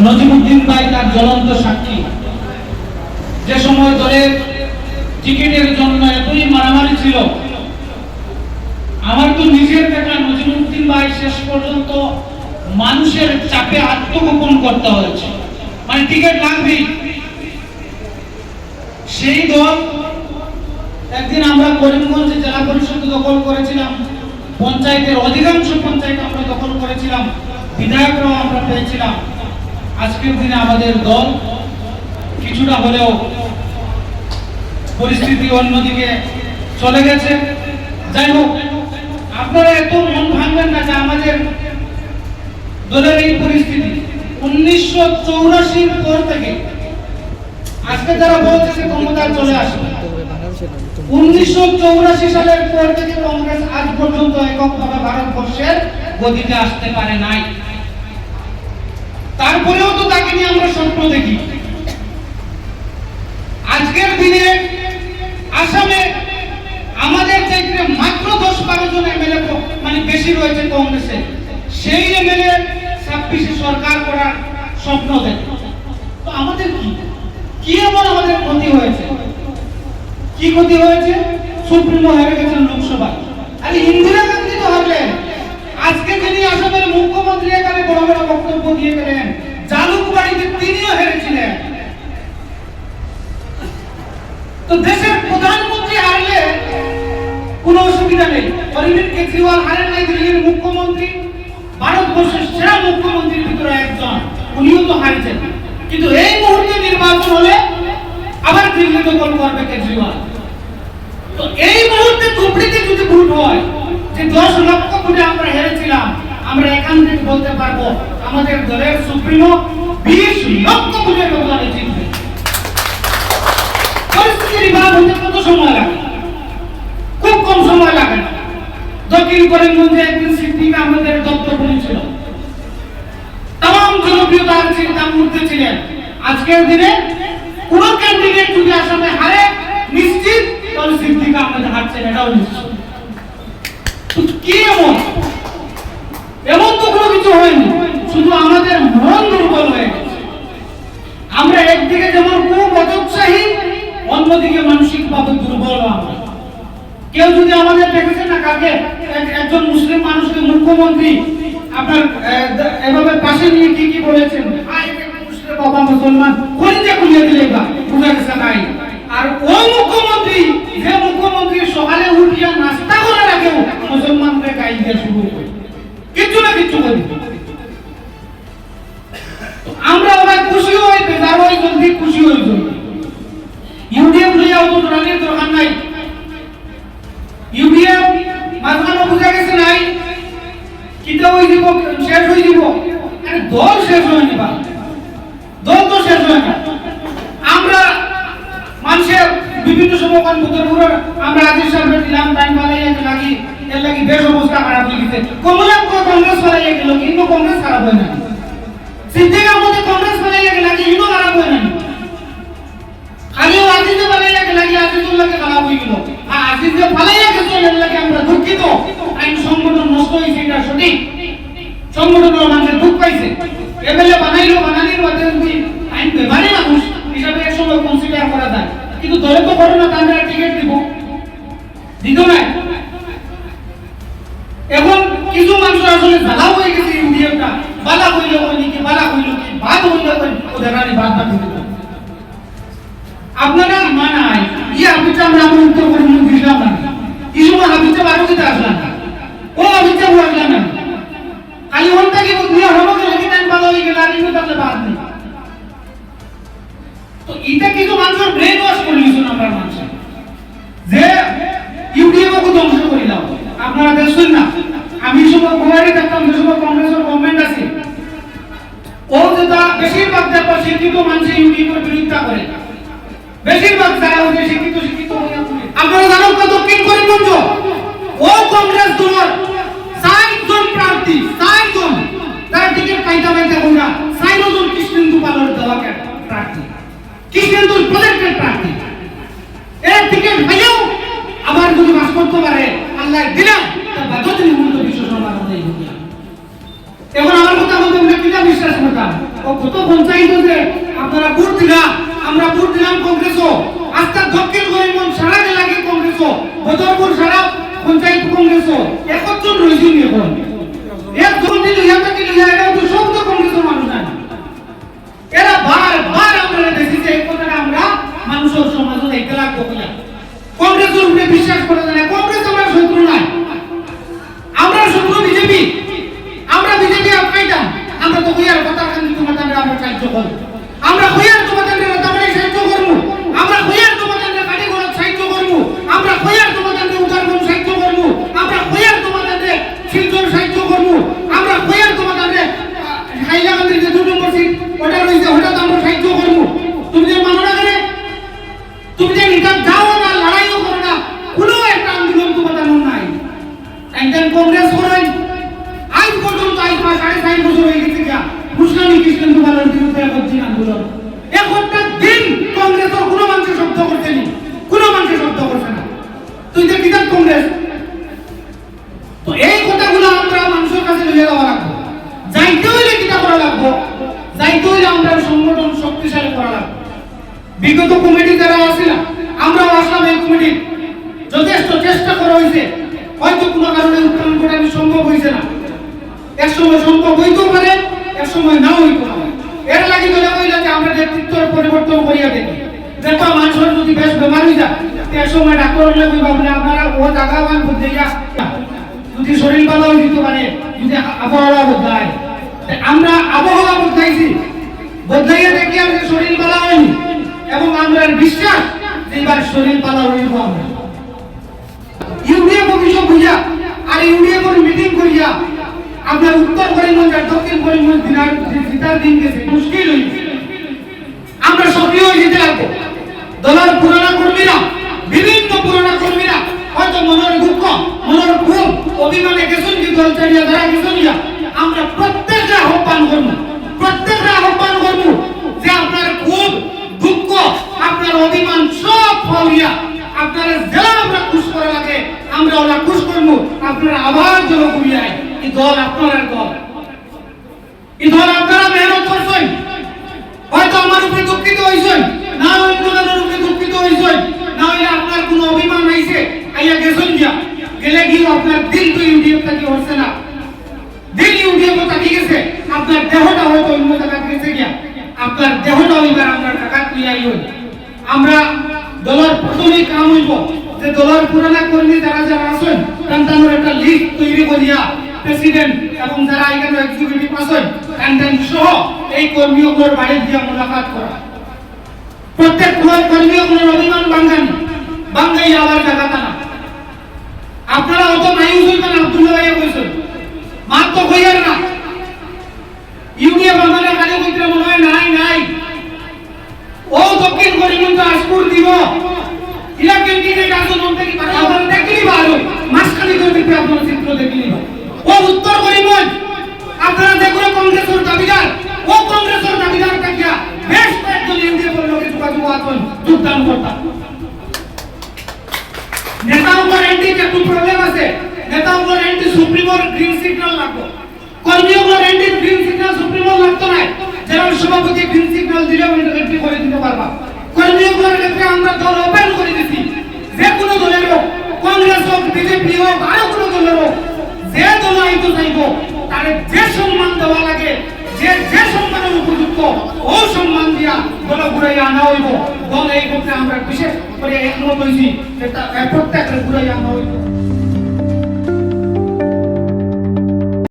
নজিমুদ্দিন ভাই তার জ্বলন্ত সাক্ষী। যে সময় দলের টিকিটের জন্য এতই মারামারি ছিল, আমার তো নিজের দেখা নজিমুদ্দিন ভাই শেষ পর্যন্ত মানুষের চাপে আত্মগোপন করতে হয়েছে, মানে টিকিট লাগবেই। সেই দল একদিন আমরা করিমগঞ্জে জেলা পরিষদ দখল করেছিলাম, পঞ্চায়েতের অধিকাংশ পঞ্চায়েত আমরা দখল করেছিলাম, বিধায়করাও আমরা পেয়েছিলাম। আজকের দিনে আমাদের দল কিছুটা হলেও পরিস্থিতি অন্যদিকে চলে গেছে। যাই হোক, আপনারা এত মন ভাঙবেন না যে আমাদের দলের এই পরিস্থিতি 1984 পর থেকে আজকে যারা বলছে যে ক্ষমতা চলে আসবে, 1984 সালের পর থেকে কংগ্রেস আজ পর্যন্ত এককভাবে ভারতবর্ষের গদিতে আসতে পারে নাই। তারপরেও তো তাকে নিয়ে আমরা স্বপ্ন দেখি। আজকের দিনে আসামে আমাদের চাইতে মাত্র 10-12 জন এমএলএ মানে বেশি রয়েছে কংগ্রেসে, সেই এমএলএ 26-এ সরকার করার স্বপ্ন দেখে। তো আমাদের কি এমন আমাদের ক্ষতি হয়েছে? কি ক্ষতি হয়েছে? সুপ্রিমো হেরে গেছেন লোকসভা। আরে ইন্দিরা গান্ধী তো হারলেন। আজকে যিনি আসামের মুখ্যমন্ত্রী এখানে বড় বড় বক্তব্য দিয়ে গেলেন, জালুকবাড়িতে তিনিও হেরেছিলেন। তো দেশের প্রধানমন্ত্রী হারলে কোনো অসুবিধা নেই। অরবিন্দ কেজরিওয়াল হারেন নাই, দিল্লির মুখ্যমন্ত্রী, ভারতবর্ষের সেরা মুখ্যমন্ত্রীর ভিতরে একজন, উনিও তো হারছেন। কিন্তু এই মুহূর্তে নির্বাচন হলে আবার দিল্লি দখল করবে কেজরিওয়াল। তো এই মুহূর্তে ধুবড়িতে যদি ভোট হয় যে 10 লক্ষ ভোটে আমরা হেরেছিলাম, আমরা এখান থেকে বলতে পারবো আমাদের দলের সুপ্রিমো 20 লক্ষ ভোটের ব্যবধানে জিতবে। পরিস্থিতি রিভার্স হতে কত সময় লাগে? খুব কম সময় লাগে না। দক্ষিণ করিমগঞ্জে একদিন সিদ্দিক আমাদের দপ্তর ছিল, তাম জনপ্রিয়তার চিন্তার মধ্যে ছিলেন। আজকের দিনে কোন ক্যান্ডিডেট যদি আসামে হারে নিশ্চিত, তাহলে সিদ্দিক আমাদের হারছেন, এটাও নিশ্চিত। কি এমন তো কোনো কিছু হয়নি, শুধু আমাদের মন দুর্বল হয়ে গেছে। আমরা একদিকে যেমন খুব অযোৎসাহী, অন্যদিকে মানসিক ভাবে দুর্বল। আমরা কেউ যদি আমাদের দেখেছেন না, কাকে একজন মুসলিম মানুষকে মুখ্যমন্ত্রী আপনার এভাবে পাশে নিয়ে কি কি বলেছেন, বাবা মুসলমান খরিদে খুলিয়ে দিলে বুঝা গেছে নাই। আর ওই মুখ্যমন্ত্রী, যে মুখ্যমন্ত্রী সকালে উঠিয়া নাস্তা করার আগেও মুসলমানদের গাই দিয়ে শুরু করে কিছু না কিছু করি। আমরা অনেক খুশি হই, বেজার হই জলদি, খুশি হই জলদি। ইউডিএফ লইয়া অত রানির দরকার নাই। ইউডিএফ মাঝখানে বুঝা গেছে নাই, কিতা হই দিব, শেষ হই দিব। আরে দল শেষ হয়নি, বা দল তো শেষ হয় না। আমরা মানুষের বিভিন্ন সময় আমরা আজিজ সাহেবের দিলাম, টাইম পালাইয়া লাগি, এর লাগি বেশ অবস্থা খারাপ হয়ে গেছে। কমলাম কংগ্রেস পালাইয়া গেল, কিন্তু কংগ্রেস খারাপ হয় না। সিদ্দিকার মধ্যে কংগ্রেস পালাইয়া লাগি, কিন্তু খারাপ হয় না। খালিও আজিজে পালাইয়া লাগি, আজিজুল্লাহকে খারাপ হয়ে গেল। আর আজিজে পালাইয়া গেছে, এর লাগি আমরা দুঃখিত। আইন সংগঠন নষ্ট হয়েছে, এটা সঠিক। সংগঠনের মানুষের দুঃখ পাইছে। এমএলএ বানাইলো, বানানির মধ্যে আইন বেমানি মানুষ হিসাবে এক সময় কনসিডার করা যায়, কিন্তু দলে তো করে না, তাহলে টিকিট দিব দিত না। এখন কিছু মানুষ আসলে জ্বালা হয়ে গেছে, ইউডিএফটা বালা হইল কি, বালা হইল কি, বাদ হইল ওদের রানি বাদ বাদ দিত। আপনারা মানায় হাবিজা আমরা উত্তর করিমগঞ্জ দিলাম না, এই সময় হাবিজা বারোটিতে আসলাম না, ও হাবিজা আসলাম না। খালি হন্তা কি দুনিয়া হলো গেলে কি টাইম ভালো হয়ে গেল, আর ইউ তাহলে বাদ নেই। তো এটা কিন্তু মানুষের ব্রেন ওয়াশ করে নিয়েছেন আমরা মানুষ, যে ইউডিএফকে ধ্বংস করে দাও। আপনারা দেখছেন না, আমি সময় গুয়াহাটি থাকতাম, যে সময় কংগ্রেসের গভর্নমেন্ট আছে, ও যেটা বেশিরভাগ দেখো শিক্ষিত মানুষ ইউডিএফের বিরোধিতা করে, বেশিরভাগ যারা হচ্ছে শিক্ষিত আপনারা জানেন তো দক্ষিণ করিমগঞ্জ ও কংগ্রেস দলের ৬০ জন প্রার্থী, ৬০ জন তার টিকিট পাইতে পাইতে আমরা ৬০ জন কৃষ্ণেন্দু পালের দেওয়া প্রার্থী, কৃষ্ণেন্দুর প্রজেক্টের প্রার্থী। এর টিকিট পাইও আবার যদি বাস করতে পারে আল্লাহ দিলাম, তার বাধ্যতা নিমন্ত্রণ বিশ্ব সমাজ। এখন আমার কথা বলতে আমরা কিনা বিশ্বাস করতাম, ও কত পঞ্চায়েত যে আপনারা ভোট দিলা আমরা ভোট দিলাম কংগ্রেসও আজকে দক্ষিণ করিমগঞ্জ সারা লাগে কংগ্রেসও বদরপুর সারা পঞ্চায়েত কংগ্রেসও একজন রয়েছে এখন একজন দিল ইয়াটা দিল এরা তো সব তো কংগ্রেসের মানুষ না এরা বারবার আমরা দেখেছি এই কথাটা আমরা মানুষের সমাজে একটা লাগবো কিনা কংগ্রেসের উপরে বিশ্বাস করা যায় না কংগ্রেস আমরা শত্রু নাই আমরা শত্রু বিজেপি আমরা বিজেপি আপাইতাম আমরা তো কইয়ার কথা কান্দি তোমাদের আমরা সাহায্য করব আমরা কইয়ার তোমাদের তাহলে সাহায্য করব আমরা কইয়ার তোমাদের কাটি করে সাহায্য করব আমরা কইয়ার তোমাদের উদারবন সাহায্য করব আমরা কইয়ার তোমাদের শিলচর সাহায্য করব আমরা কইয়ার তোমাদের হাইলাকান্দির যে 2 নম্বর সিট ওটা রইছে ওটা তো আমরা সাহায্য করব তুমি যে মানো না করে তুমি যে নিকাম যাও না লড়াইও করো না কোনো একটা আন্দোলন তোমাদের নাই একজন কংগ্রেস করেন আজ পর্যন্ত আজ 5.5 বছর হয়ে গেছে কিয়া মুসলিম খ্রিস্টান দুবারের বিরুদ্ধে একদিন আন্দোলন একটা দিন কংগ্রেসের কোনো মানুষ শব্দ করছে নি কোনো মানুষ শব্দ করছে না তুই যে কিতাব কংগ্রেস তো এই কথাগুলো আমরা মানুষের কাছে নিয়ে যাওয়া লাগবে যাইতে হইলে কিতা করা লাগবে যাইতে হইলে আমরা সংগঠন শক্তিশালী করা লাগবে বিগত কমিটি যারা আছিল আমরাও আসলাম এই কমিটি যথেষ্ট চেষ্টা করা হয়েছে হয়তো কোনো কারণে উত্তরণ করা সম্ভব হয়েছে না এক সময় সম্ভব হইতেও পারে এক সময় নাও হইতে পারে এর লাগি বলে কইলা যে আমরা নেতৃত্বের পরিবর্তন করিয়া দেখি দেখো মানুষের যদি বেশ বেমার হয়ে যায় এক সময় ডাক্তার হলে কইবা বলে আপনারা ও জায়গাবান বদলাইয়া যদি শরীর ভালো হইতে পারে যদি আবহাওয়া বদলায় আমরা আবহাওয়া বদলাইয়া দেখি আর শরীর ভালো হয়নি এবং আমরা বিশ্বাস যে এবার শরীর ভালো হইব আমরা ইউনিয়ন অফিসে বুঝা আর ইউনিয়ন মিটিং করিয়া আপনার উত্তর করিমগঞ্জ আর দক্ষিণ করিমগঞ্জ জিতার দিন গেছে মুশকিল হয়েছে আমরা সক্রিয় হয়ে যেতে লাগবো দলের পুরানা কর্মীরা বিভিন্ন পুরানা কর্মীরা হয়তো মনের দুঃখ মনের ক্ষোভ অভিমানে গেছেন কি দল চালিয়ে ধরা গেছেন আমরা প্রত্যেকটা আহ্বান করবো যে আপনার ক্ষোভ দুঃখ আপনার অভিমান সব ফলিয়া আপনারা জেলা আমরা খুশ করা লাগে আমরা ওরা খুশ করবো আপনারা আবার জল ঘুরিয়ায় এই দল আপনার দল এই দল আপনারা মেহনত করছেন হয়তো আমার উপরে দুঃখিত হয়েছেন না অন্যদের উপরে দুঃখিত হয়েছেন না হলে আপনার কোনো অভিমান হয়েছে আইয়া গেছেন গেলে গিয়ে আপনার দিল তো ইউডিএফ থেকে হচ্ছে না দিল ইউডিএফ থেকে গেছে আপনার দেহটা হয়তো অন্য জায়গায় গেছে গিয়া আপনার দেহটা এবার আমরা টাকা তুইয়াই হই আমরা দলের প্রথমেই কাম হইব যে দলের পুরানা কর্মী যারা যারা আছেন তাদের একটা লিস্ট তৈরি করিয়া প্রেসিডেন্ট এবং যারা এখানে এক্সিকিউটিভ আছেন তাদের সহ এই কর্মীগুলোর বাড়ি দিয়ে মুলাকাত করা প্রত্যেক কর্মীগুলোর অভিমান বাঙ্গাই আবার জায়গাটা না আপনারা অত মায়ুস হইবেন আব্দুল্লাহ ভাইয়া কইছেন মাত্র হইয়ার না ইউনিয়ন আমাদের কাজে কইতে মনে হয় নাই ও দক্ষিণ করিমগঞ্জ আসপুর দিব ইলা ক্যান্ডিডেট আসুন ওন থেকে আপনারা দেখলি ভালো মাসখানি করে দিতে আপনারা চিত্র দেখলি ও উত্তর করিমগঞ্জ আপনারা যেগুলো কংগ্রেসের দাবিদার ও কংগ্রেসের দাবিদার থাকিয়া বেশ কয়েকজন ইউডিএফের লোকের যোগাযোগ আছেন যোগদান করতা নেতাদের এন্টি একটু প্রবলেম আছে নেতাদের এন্টি সুপ্রিমোর গ্রিন সিগন্যাল লাগবে কর্মীদের এন্টি গ্রিন সিগন্যাল সুপ্রিমোর লাগতো না যারা সভাপতি গ্রিন সিগন্যাল দিলে এন্টি করে দিতে পারবা কর্মীদের ক্ষেত্রে আমরা দল ওপেন করে দিছি যে কোনো দলের হোক কংগ্রেস হোক বিজেপি হোক আর কোনো দলের হোক যে দল আইতো চাইবো তার যে সম্মান দেওয়া লাগে যে সম্মানের উপযুক্ত ও সম্মান দিয়া দল ঘুরাই আনা হইব দল এই ক্ষেত্রে আমরা বিশেষ করে একমত হইছি প্রত্যেকের ঘুরাই আনা হইব